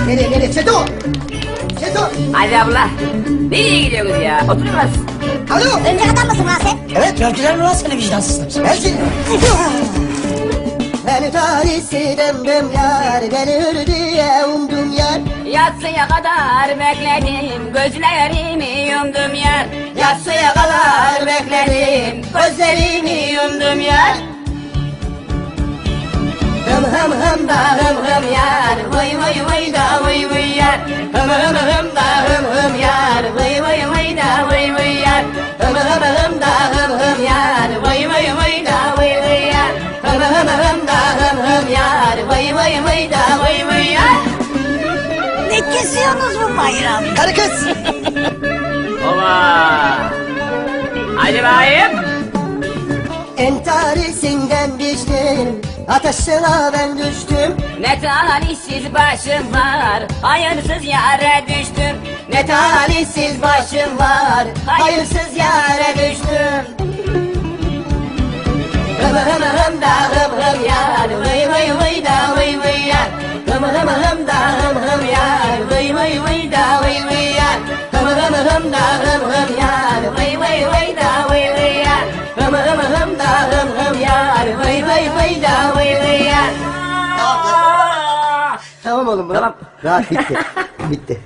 Nereye Çeto? Çeto! Hadi abla. Nereye gidiyorsunuz ya? Oturuyoruz. Alo! Önce adam mısın lan sen? Evet, gördüler mi lan seni vicdansızlar? Ben seni. Beni talihsiz döndüm yar, beni hür diye umdum yar. Yatsıya kadar bekledim, gözlerimi yumdum yar. Yatsıya kadar bekledim, gözlerimi yumdum yar. Hım hım hım da hım hım yar, vıy vıy vıy da vıy vıy yar. Hım hım hım da hım hım yar, vıy vıy vıy da vıy vıy yar. Hım hım hım da hım hım yar, vıy vıy vıy da vıy vıy yar. Hım hım hım da hım hım yar, vıy vıy vıy da vıy vıy yar. Ne kesiyorsunuz bu bayram? Karı kız! Oba! Hadi bayım. Entarisinden düştüm, ateşine ben düştüm. Ne talihsiz başım var, hayırsız yere düştüm. Ne talihsiz başım var, hayırsız yere düştüm. Hım hım hım da hım hım yar, vıy vıy vıy da vıy vıy yar. Hım hım hım da hım hım yar, vıy vıy vıy da vıy vıy yar. Hım hım hım da hım hım yar, vıy vıy vıy da vıy vıy yar. Hım hım hım da hım hım yar, vıy vıy vıy da vıy vıy yar. Tamam oğlum, Tamam. Rahat bitti. Bitti.